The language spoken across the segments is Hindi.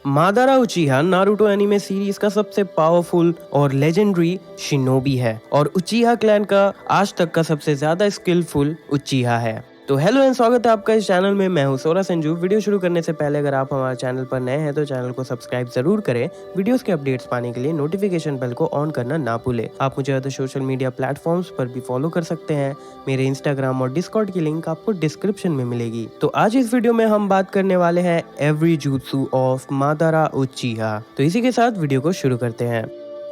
मादारा उचिहा नारुतो एनिमे सीरीज का सबसे पावरफुल और लेजेंडरी शिनोबी है और उचिहा क्लैन का आज तक का सबसे ज्यादा स्किलफुल उचिहा है। तो हेलो एंड स्वागत है आपका इस चैनल में। मैं हूं सोरा संजू। वीडियो शुरू करने से पहले अगर आप हमारे चैनल पर नए हैं तो चैनल को सब्सक्राइब जरूर करें। वीडियोस के अपडेट्स पाने के लिए नोटिफिकेशन बेल को ऑन करना ना भूलें। आप मुझे अदर सोशल मीडिया प्लेटफॉर्म्स पर भी फॉलो कर सकते हैं। मेरे इंस्टाग्राम और डिस्कॉर्ड की लिंक आपको डिस्क्रिप्शन में मिलेगी। तो आज इस वीडियो में हम बात करने वाले हैं every jutsu of Madara Uchiha. तो इसी के साथ वीडियो को शुरू करते हैं।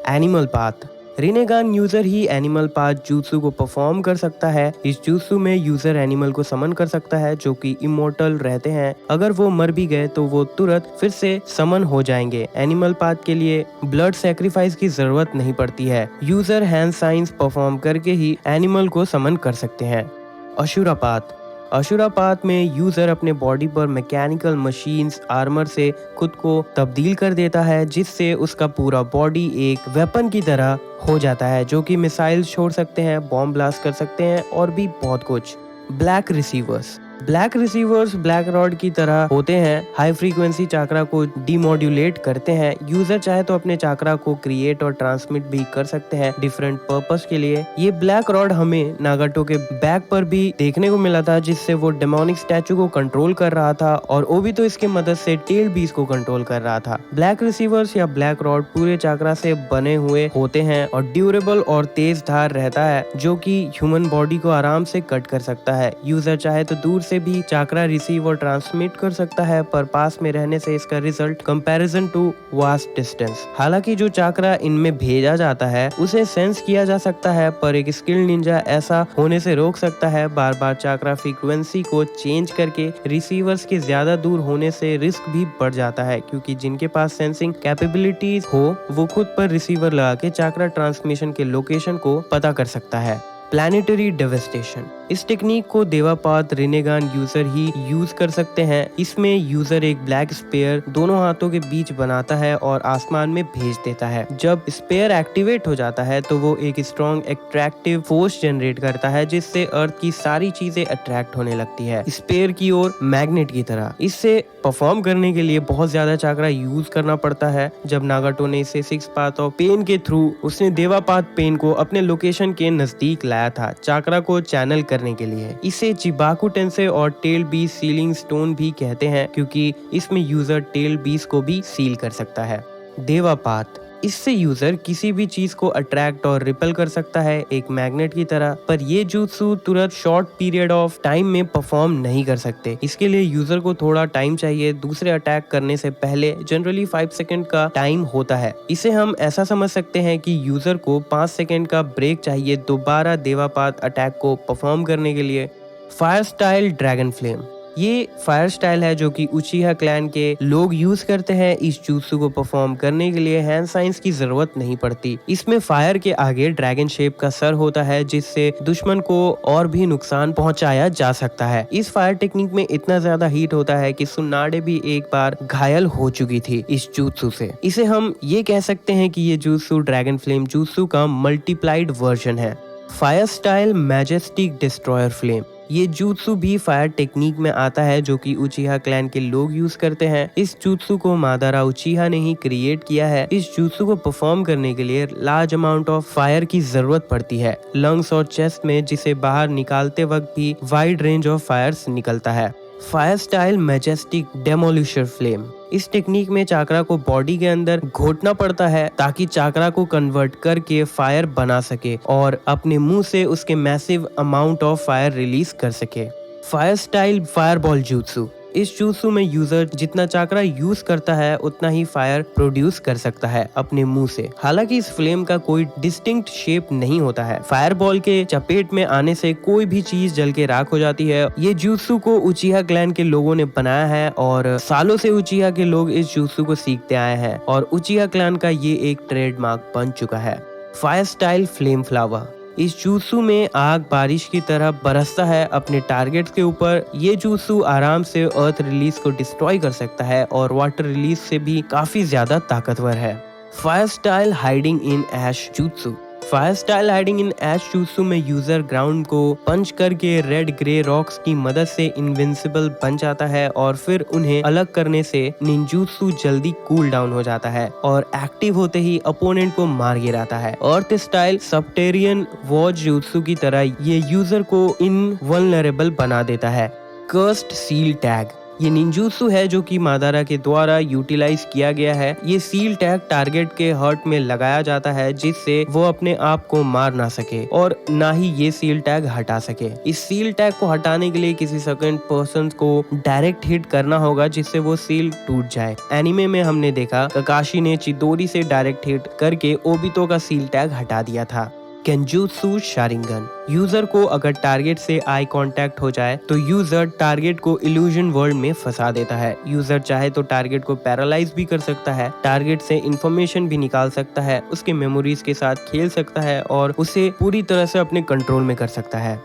Animal path. रिनेगान यूजर ही एनिमल पाथ jutsu को परफॉर्म कर सकता है। इस jutsu में यूजर एनिमल को समन कर सकता है जो कि इमोर्टल रहते हैं। अगर वो मर भी गए तो वो तुरंत फिर से समन हो जाएंगे। एनिमल पाथ के लिए ब्लड सैक्रिफाइस की जरूरत नहीं पड़ती है। यूजर हैंड साइंस परफॉर्म करके ही एनिमल को समन कर सकते हैं। असुरा पाथ। असुरा पाथ में यूजर अपने बॉडी पर मैकेनिकल मशीन्स आर्मर से खुद को तब्दील कर देता है, जिससे उसका पूरा बॉडी एक वेपन की तरह हो जाता है जो कि मिसाइल छोड़ सकते हैं, बॉम्ब ब्लास्ट कर सकते हैं और भी बहुत कुछ। Black receivers. Black receivers black rod की तरह होते हैं। हाई फ्रीक्वेंसी चाकरा को डिमोड्यूलेट करते हैं। यूजर चाहे तो अपने चाकरा को क्रिएट और ट्रांसमिट भी कर सकते हैं डिफरेंट पर्पस के लिए। ये ब्लैक रॉड हमें नागाटो के बैक पर भी देखने को मिला था, जिससे वो डेमोनिक स्टैचू को कंट्रोल कर रहा था और ओबितो इसकी मदद से टेल बीस्ट को कंट्रोल कर रहा था। ब्लैक रिसीवर्स या ब्लैक रॉड पूरे चाकरा से बने हुए होते हैं और ड्यूरेबल और तेज धार रहता है जो कि ह्यूमन बॉडी को आराम से कट कर सकता है। यूजर चाहे तो दूर से भी चाकरा रिसीव और ट्रांसमिट कर सकता है, पर पास में रहने से इसका result comparison to vast distance. हालांकि जो चाकरा इनमें भेजा जाता है उसे सेंस किया जा सकता है, पर एक स्किल्ड निंजा ऐसा होने से रोक सकता है। बार बार चाकरा फ्रीक्वेंसी को चेंज करके रिसीवर्स के ज्यादा दूर होने से रिस्क भी बढ़ जाता है, क्योंकि जिनके पास सेंसिंग कैपेबिलिटीज हो वो खुद पर रिसीवर लगा के चाकरा ट्रांसमिशन के लोकेशन को पता कर सकता है। Planetary devastation. इस टेक्निक को देवापात रिनेगान यूजर ही यूज कर सकते हैं। इसमें यूजर एक ब्लैक स्पेयर दोनों हाथों के बीच बनाता है और आसमान में भेज देता है। जब स्पेयर एक्टिवेट हो जाता है तो वो एक स्ट्रॉन्ग एट्रैक्टिव फोर्स जनरेट करता है, जिससे अर्थ की सारी चीजें अट्रैक्ट होने लगती है स्पेयर की ओर, मैग्नेट की तरह। इससे परफॉर्म करने के लिए बहुत ज्यादा चाकरा यूज करना पड़ता है। जब नागाटो ने इसे सिक्स पाथ ऑफ पेन के थ्रू उसने देवापात पेन को अपने लोकेशन के नजदीक लाया था चाकरा को चैनल करने के लिए। इसे चिबाकू टेंसे और टेल बीस सीलिंग स्टोन भी कहते हैं, क्योंकि इसमें यूजर टेल बीस को भी सील कर सकता है। देवापात। इससे यूजर किसी भी चीज को अट्रैक्ट और रिपेल कर सकता है एक मैग्नेट की तरह, पर ये jutsu तुरंत शॉर्ट पीरियड ऑफ टाइम में परफॉर्म नहीं कर सकते। इसके लिए यूजर को थोड़ा टाइम चाहिए। दूसरे अटैक करने से पहले जनरली 5 सेकंड का टाइम होता है। इसे हम ऐसा समझ सकते हैं कि यूजर को 5 सेकंड का ब्रेक चाहिए दोबारा देवापात अटैक को परफॉर्म करने के लिए। Fire style dragon flame. ये फायर स्टाइल है जो कि उचिहा क्लैन के लोग यूज करते हैं। इस jutsu को परफॉर्म करने के लिए हैंड साइंस की जरूरत नहीं पड़ती। इसमें फायर के आगे ड्रैगन शेप का सर होता है, जिससे दुश्मन को और भी नुकसान पहुंचाया जा सकता है। इस फायर टेक्निक में इतना ज्यादा हीट होता है कि सुन्नाडे भी एक बार घायल हो चुकी थी इस jutsu से। इसे हम ये कह सकते हैं कि ये jutsu ड्रैगन फ्लेम jutsu का मल्टीप्लाइड वर्जन है। Fire style majestic destroyer flame. ये jutsu भी फायर टेक्निक में आता है जो कि उचिहा क्लैन के लोग यूज करते हैं। इस jutsu को मादारा उचिहा ने ही क्रिएट किया है। इस jutsu को परफॉर्म करने के लिए लार्ज अमाउंट ऑफ फायर की जरूरत पड़ती है लंग्स और चेस्ट में, जिसे बाहर निकालते वक्त भी वाइड रेंज ऑफ फायर्स निकलता है। Fire style majestic demolisher flame. इस टेक्निक में चाकरा को बॉडी के अंदर घोटना पड़ता है ताकि चाकरा को कन्वर्ट करके फायर बना सके और अपने मुंह से उसके massive amount of fire release कर सके। Fire style fireball jutsu। इस jutsu में यूजर जितना चाकरा यूज करता है उतना ही फायर प्रोड्यूस कर सकता है अपने मुंह से। हालांकि इस फ्लेम का कोई डिस्टिंक्ट शेप नहीं होता है। फायरबॉल के चपेट में आने से कोई भी चीज जल के राख हो जाती है। ये jutsu को उचिहा क्लैन के लोगों ने बनाया है और सालों से उचिहा के लोग इस jutsu को सीखते आए हैं और उचिहा क्लैन का ये एक ट्रेडमार्क बन चुका है। Fire style flame flower. इस jutsu में आग बारिश की तरह बरसता है अपने टारगेट्स के ऊपर। ये jutsu आराम से अर्थ रिलीज को डिस्ट्रॉय कर सकता है और वाटर रिलीज से भी काफी ज्यादा ताकतवर है। Fire style hiding in ash jutsu। Fire style hiding in ash jutsu में यूजर ग्राउंड को पंच करके रेड ग्रे रॉक्स की मदद से इनविंसिबल बन जाता है और फिर उन्हें अलग करने से निंजुत्सु जल्दी कूल डाउन हो जाता है और एक्टिव होते ही अपोनेंट को मार गिराता है। अर्थ स्टाइल सबटेरियन वॉच jutsu की तरह ये यूजर को इनवल्नरेबल बना देता है। कर्स्ड सील टैग ये निंजुत्सु है जो कि मादारा के द्वारा यूटिलाइज किया गया है। ये सील टैग टारगेट के हार्ट में लगाया जाता है जिससे वो अपने आप को मार ना सके और ना ही ये सील टैग हटा सके। इस सील टैग को हटाने के लिए किसी सेकंड पर्सन को डायरेक्ट हिट करना होगा जिससे वो सील टूट जाए। एनिमे में हमने देखा ककाशी ने चिदोरी से डायरेक्ट हिट करके ओबितो का सील टैग हटा दिया था। केंजुत्सु शारिंगन यूजर को अगर टारगेट से आई कांटेक्ट हो जाए तो यूजर टारगेट को इल्यूजन वर्ल्ड में फंसा देता है। यूजर चाहे तो टारगेट को पैरालाइज भी कर सकता है, टारगेट से इंफॉर्मेशन भी निकाल सकता है, उसके मेमोरीज के साथ खेल सकता है और उसे पूरी तरह से अपने कंट्रोल में कर सकता है।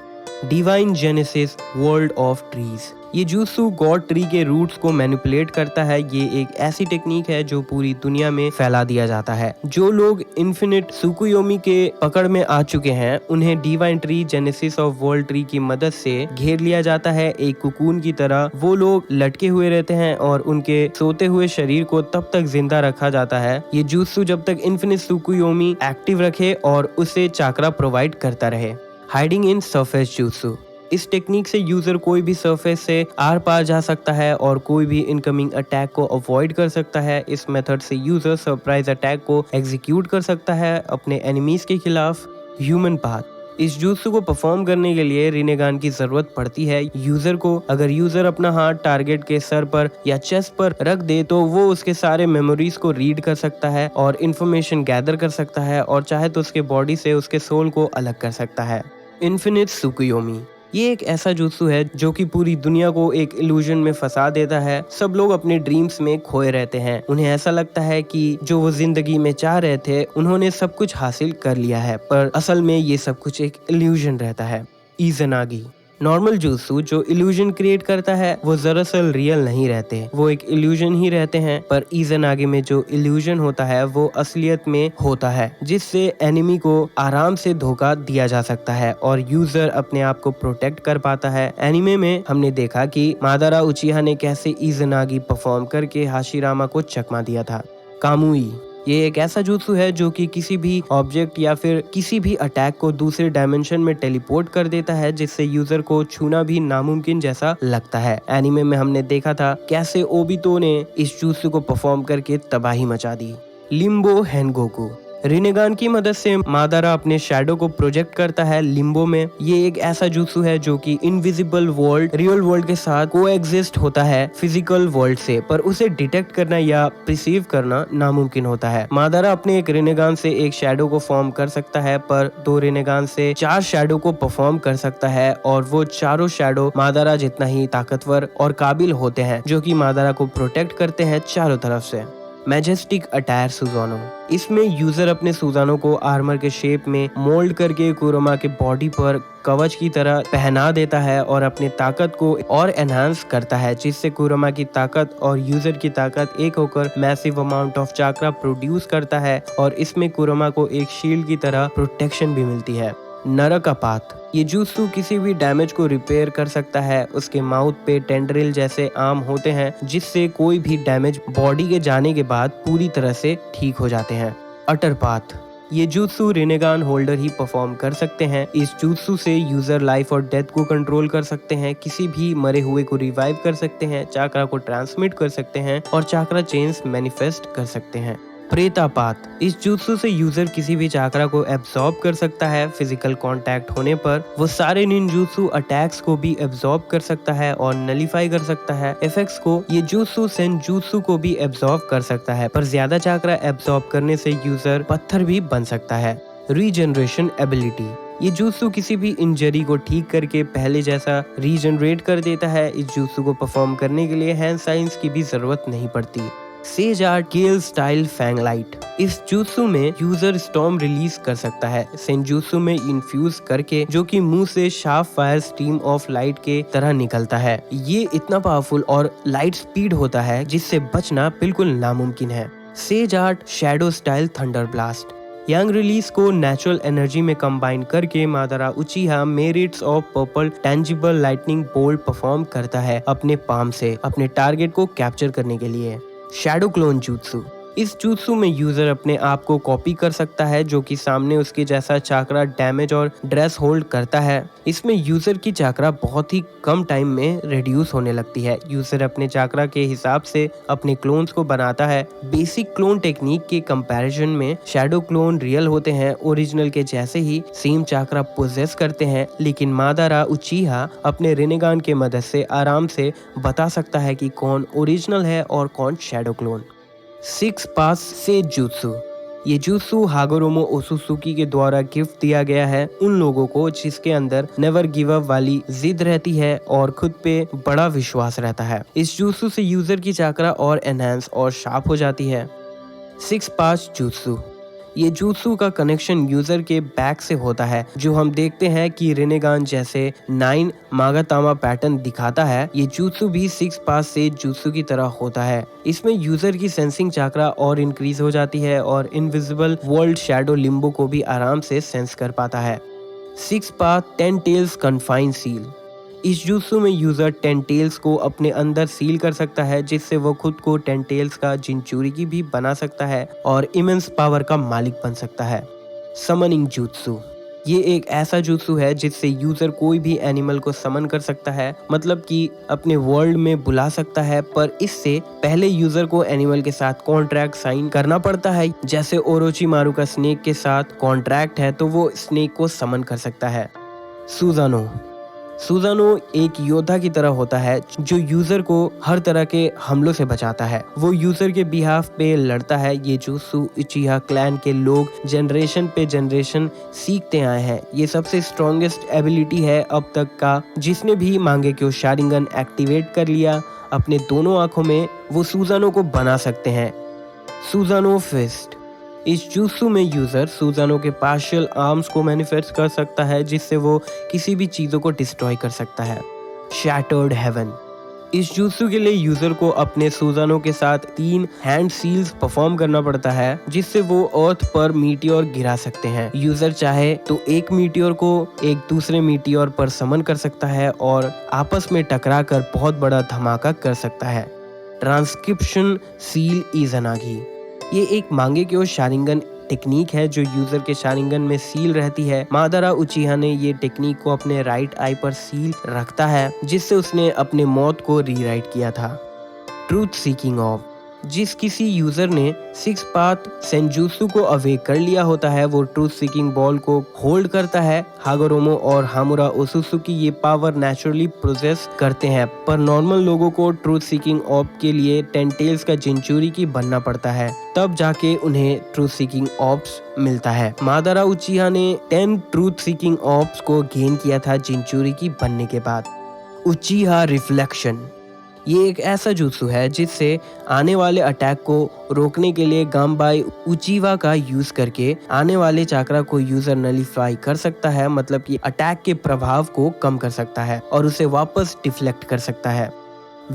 Divine genesis world of trees ये jutsu गॉड ट्री के रूट्स को मैनिपुलेट करता है। ये एक ऐसी टेक्निक है जो पूरी दुनिया में फैला दिया जाता है। जो लोग इन्फिनिट सुकुयोमी के पकड़ में आ चुके हैं उन्हें divine tree genesis of world tree की मदद से घेर लिया जाता है। एक कुकून की तरह वो लोग लटके हुए रहते हैं और उनके सोते हुए शरीर को तब तक जिंदा रखा जाता है ये jutsu जब तक इन्फिनिट सुकुयोमी एक्टिव रखे और उसे चाकरा प्रोवाइड करता रहे। हाइडिंग इन सरफेस jutsu इस टेक्निक से यूजर कोई भी सरफेस से आर पार जा सकता है और कोई भी इनकमिंग अटैक को अवॉइड कर सकता है। इस मेथड से यूजर सरप्राइज अटैक को एग्जीक्यूट कर सकता है अपने एनिमीज के खिलाफ। ह्यूमन पाथ इस jutsu को परफॉर्म करने के लिए रिनेगान की जरूरत पड़ती है यूजर को। अगर यूजर अपना हाथ टारगेट के सर पर या चेस्ट पर रख दे तो वो उसके सारे मेमोरीज को रीड कर सकता है और इन्फॉर्मेशन गैदर कर सकता है और चाहे तो उसके बॉडी से उसके सोल को अलग कर सकता है। इन्फिनिट सुकुयोमी ये एक ऐसा jutsu है जो कि पूरी दुनिया को एक इल्यूजन में फंसा देता है। सब लोग अपने ड्रीम्स में खोए रहते हैं। उन्हें ऐसा लगता है कि जो वो जिंदगी में चाह रहे थे उन्होंने सब कुछ हासिल कर लिया है, पर असल में ये सब कुछ एक इल्यूजन रहता है। इज़नागी नॉर्मल jutsu जो इल्यूजन क्रिएट करता है वो दरअसल रियल नहीं रहते, वो एक इल्यूजन ही रहते हैं। पर इज़नागी में जो इल्यूजन होता है वो असलियत में होता है जिससे एनिमी को आराम से धोखा दिया जा सकता है और यूजर अपने आप को प्रोटेक्ट कर पाता है। एनिमे में हमने देखा कि मादारा उचिहा ने कैसे इज़नागी परफॉर्म करके हाशिरामा को चकमा दिया था। कामुई ये एक ऐसा jutsu है जो कि किसी भी ऑब्जेक्ट या फिर किसी भी अटैक को दूसरे डायमेंशन में टेलीपोर्ट कर देता है जिससे यूजर को छूना भी नामुमकिन जैसा लगता है। एनिमे में हमने देखा था कैसे ओबितो ने इस jutsu को परफॉर्म करके तबाही मचा दी। लिम्बो हेनगोकू रिनेगान की मदद से मादारा अपने शैडो को प्रोजेक्ट करता है लिम्बो में। ये एक ऐसा jutsu है जो कि इनविजिबल वर्ल्ड रियल वर्ल्ड के साथ कोएग्जिस्ट होता है फिजिकल वर्ल्ड से, पर उसे डिटेक्ट करना या प्रिसीव करना नामुमकिन होता है। मादारा अपने एक रिनेगान से एक शैडो को फॉर्म कर सकता है पर 2 रिनेगान से 4 शैडो को परफॉर्म कर सकता है और वो चारों शैडो मादारा जितना ही ताकतवर और काबिल होते हैं जो कि मादारा को प्रोटेक्ट करते हैं चारों तरफ से। मैजेस्टिक अटायर सुजानो इसमें यूजर अपने सुजानो को आर्मर के शेप में मोल्ड करके कुरोमा के बॉडी पर कवच की तरह पहना देता है और अपनी ताकत को और एनहांस करता है जिससे कुरोमा की ताकत और यूजर की ताकत एक होकर massive amount of chakra produce करता है और इसमें कुरोमा को एक शील्ड की तरह प्रोटेक्शन भी मिलती है। नरकापात ये jutsu किसी भी डैमेज को रिपेयर कर सकता है। उसके माउथ पे टेंड्रिल जैसे आर्म होते हैं जिससे कोई भी डैमेज बॉडी के जाने के बाद पूरी तरह से ठीक हो जाते हैं। अटरपाथ ये jutsu रिनेगान होल्डर ही परफॉर्म कर सकते हैं। इस jutsu से यूजर लाइफ और डेथ को कंट्रोल कर सकते हैं, किसी भी मरे हुए को रिवाइव कर सकते हैं, चाक्रा को ट्रांसमिट कर सकते हैं और चाक्रा चेन्स मैनिफेस्ट कर सकते हैं। प्रेतापात इस jutsu से यूजर किसी भी चाक्रा को एब्सॉर्ब कर सकता है। फिजिकल कांटेक्ट होने पर वो सारे निंजुत्सु अटैक्स को भी एब्सॉर्ब कर सकता है और नलीफाई कर सकता है। इफेक्ट्स को ये jutsu सेंजुत्सु को भी एब्सॉर्ब कर सकता है, पर ज्यादा चाक्रा एब्सॉर्ब करने से यूजर पत्थर भी बन सकता है। रीजनरेशन एबिलिटी ये jutsu किसी भी इंजरी को ठीक करके पहले जैसा रीजनरेट कर देता है। इस jutsu को परफॉर्म करने के लिए हैंड साइंस की भी जरूरत नहीं पड़ती। सेज आर्ट गेल स्टाइल फैंग लाइट इस jutsu में यूजर स्टॉर्म रिलीज कर सकता है सेंजुत्सु में इन्फ्यूज करके, जो कि मुंह से sharp fire stream of light के तरह निकलता है। ये इतना पावरफुल और लाइट स्पीड होता है जिससे बचना बिल्कुल नामुमकिन है। Says art shadow style thunder blast young release को नेचुरल एनर्जी में कंबाइन करके मादारा उचिहा merits of purple tangible lightning bolt perform करता है अपने पाम से अपने टारगेट को कैप्चर करने के लिए। Shadow clone jutsu। इस jutsu में यूजर अपने आप को कॉपी कर सकता है जो कि सामने उसके जैसा चाकरा डैमेज और ड्रेस होल्ड करता है। इसमें यूजर की चाकरा बहुत ही कम टाइम में रिड्यूस होने लगती है। यूजर अपने चाकरा के हिसाब से अपने क्लोन्स को बनाता है। बेसिक क्लोन टेक्निक के कंपैरिजन में शैडो क्लोन रियल होते हैं, ओरिजिनल के जैसे ही सेम चाकरा पोजेस करते हैं, लेकिन मादारा उचिहा अपने रिनेगान के मदद से आराम से बता सकता है कि कौन ओरिजिनल है और कौन शैडो क्लोन। 6 पास से jutsu। ये jutsu हागोरोमो ओसुसुकी के द्वारा गिफ्ट दिया गया है उन लोगों को जिसके अंदर नेवर गिव अप वाली जिद रहती है और खुद पे बड़ा विश्वास रहता है। इस jutsu से यूजर की चाकरा और एनहांस और शार्प हो जाती है। 6 पास jutsu। ये jutsu का कनेक्शन यूजर के बैक से होता है जो हम देखते हैं कि रिनेगान जैसे 9 मागातामा पैटर्न दिखाता है। ये jutsu भी 6 पास से jutsu की तरह होता है। इसमें यूजर की सेंसिंग चाकरा और इंक्रीज हो जाती है और इनविजिबल वर्ल्ड शैडो लिम्बो को भी आराम से सेंस कर पाता है। 6 पास 10 टेल्स कन्फाइन सील। इस jutsu में यूजर 10 टेल्स को अपने अंदर सील कर सकता है जिससे वो खुद को 10 टेल्स का जिनचुरिकी भी बना सकता है और इमेंस पावर का मालिक बन सकता है। Summoning jutsu। ये एक ऐसा jutsu है जिससे यूजर कोई भी एनिमल को समन कर सकता है, मतलब कि अपने वर्ल्ड में बुला सकता है, पर इससे पहले यूजर को एनिमल के साथ कॉन्ट्रैक्ट साइन करना पड़ता है। जैसे ओरोचिमारू का स्नेक के साथ कॉन्ट्रैक्ट है तो वो स्नेक को समन कर सकता है। सुजानो। सुजानो एक योद्धा की तरह होता है जो यूजर को हर तरह के हमलों से बचाता है। वो यूजर के बिहाफ पे लड़ता है। ये jutsu उचिहा क्लैन के लोग जनरेशन पे जनरेशन सीखते आए हैं। ये सबसे स्ट्रॉन्गेस्ट एबिलिटी है अब तक का। जिसने भी मांगेक्यो शारिंगन एक्टिवेट कर लिया अपने दोनों आंखों में, वो सुजानो को बना सकते हैं। सुजानो फिस्ट। इस jutsu में यूजर सुजानो के पार्शियल आर्म्स को मैनिफेस्ट कर सकता है जिससे वो किसी भी चीजों को डिस्ट्रॉय कर सकता है। Shattered haven. इस jutsu के लिए यूजर को अपने सुजानो के साथ 3 हैंड सील्स परफॉर्म करना पड़ता है जिससे वो अर्थ पर मीटियोर गिरा सकते हैं। यूजर चाहे तो एक मीटियोर को एक दूसरे मीटियोर पर समन कर सकता है और आपस में टकरा कर बहुत बड़ा धमाका कर सकता है। Transcription seal Izanagi. ये एक मांगेक्यो शारिंगन टेक्निक है जो यूजर के शारिंगन में सील रहती है। मादारा उचिहा ने ये टेक्निक को अपने राइट आई पर सील रखता है जिससे उसने अपने मौत को रीराइट किया था। Truth seeking of. जिस किसी यूजर ने 6 पाथ सेंजुत्सु को अवेक कर लिया होता है वो ट्रूथ सीकिंग बॉल को होल्ड करता है। हागोरोमो और हामुरा ओसुसुकी ये पावर नेचुरली प्रोसेस करते हैं, पर नॉर्मल लोगों को ट्रूथ सीकिंग ऑप के लिए 10 टेल्स का जिनचुरिकी बनना पड़ता है, तब जाके उन्हें ट्रूथ सीकिंग ऑप्स मिलता है। मादारा उचिहा ने 10 ट्रूथ सीकिंग ऑप्स को गेन किया था जिनचुरिकी बनने के बाद। उचिहा रिफ्लेक्शन। ये एक ऐसा jutsu है जिससे आने वाले अटैक को रोकने के लिए गाम्बाई उचिहा का यूज करके आने वाले चाकरा को यूजर नलिफाई कर सकता है, मतलब कि अटैक के प्रभाव को कम कर सकता है और उसे वापस डिफ्लेक्ट कर सकता है।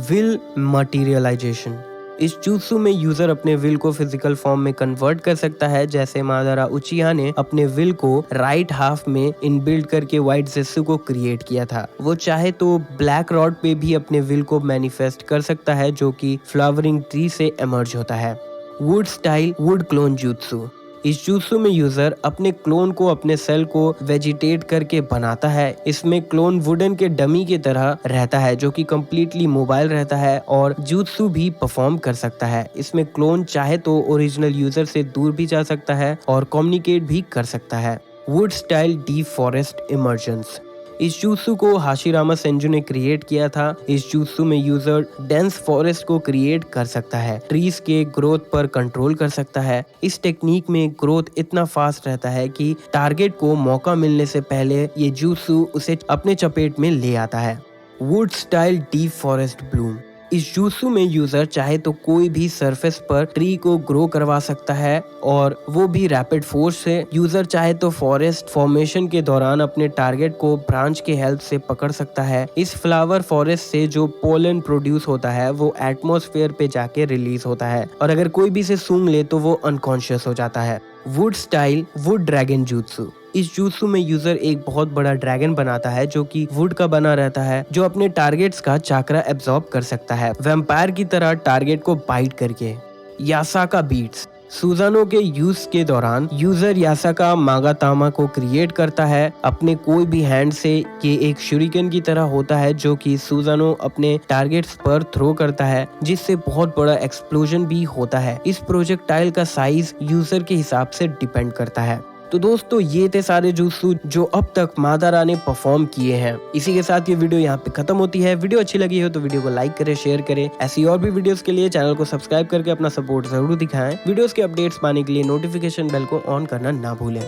Will materialisation. इस jutsu में यूजर अपने विल को फिजिकल फॉर्म में कन्वर्ट कर सकता है, जैसे मादारा उचिहा ने अपने विल को राइट हाफ में इनबिल्ड करके व्हाइट ज़ेत्सु को क्रिएट किया था। वो चाहे तो ब्लैक रॉड पे भी अपने विल को मैनिफेस्ट कर सकता है जो कि फ्लावरिंग ट्री से एमर्ज होता है। Wood style would clone jutsu। इस jutsu में यूजर अपने क्लोन को अपने सेल को वेजिटेट करके बनाता है। इसमें क्लोन वुडन के डमी की तरह रहता है जो कि कम्प्लीटली मोबाइल रहता है और jutsu भी परफॉर्म कर सकता है। इसमें क्लोन चाहे तो ओरिजिनल यूजर से दूर भी जा सकता है और कम्युनिकेट भी कर सकता है। Wood style deep forest emergence. इस jutsu को हाशिरामा सेंजू ने क्रिएट किया था। इस jutsu में यूजर डेंस फॉरेस्ट को क्रिएट कर सकता है, ट्रीज के ग्रोथ पर कंट्रोल कर सकता है। इस टेक्निक में ग्रोथ इतना फास्ट रहता है कि टारगेट को मौका मिलने से पहले ये jutsu उसे अपने चपेट में ले आता है। Wood style deep forest Bloom. इस jutsu में यूजर चाहे तो कोई भी सरफेस पर ट्री को ग्रो करवा सकता है और वो भी रैपिड फोर्स से। यूजर चाहे तो फॉरेस्ट फॉर्मेशन के दौरान अपने टारगेट को ब्रांच के हेल्प से पकड़ सकता है। इस फ्लावर फॉरेस्ट से जो पोलन प्रोड्यूस होता है वो एटमॉस्फेयर पे जाके रिलीज होता है और अगर कोई भी इसे सूंघ ले तो वो अनकॉन्शियस हो जाता है। Wood style would dragon jutsu। इस jutsu में यूजर एक बहुत बड़ा ड्रैगन बनाता है जो कि वुड का बना रहता है, जो अपने टारगेट्स का चाकरा एब्जॉर्ब कर सकता है वैम्पायर की तरह टारगेट को बाइट करके। यासाका बीट्स। सुजानो के यूज के दौरान यूजर यासाका मागातामा को क्रिएट करता है अपने कोई भी हैंड से। ये एक शुरिकेन की तरह होता है जो कि सुजानो अपने टारगेट्स पर थ्रो करता है, जिससे बहुत बड़ा एक्सप्लोजन भी होता है। इस प्रोजेक्टाइल का साइज यूजर के हिसाब से डिपेंड करता है। तो दोस्तों ये थे सारे jutsu जो अब तक मादारा ने परफॉर्म किए हैं। इसी के साथ ये वीडियो यहाँ पे खत्म होती है। वीडियो अच्छी लगी हो तो वीडियो को लाइक करें, शेयर करें। ऐसी और भी वीडियोस के लिए चैनल को सब्सक्राइब करके अपना सपोर्ट जरूर दिखाएं। वीडियोस के अपडेट्स पाने के लिए नोटिफिकेशन बेल को ऑन करना ना भूलें।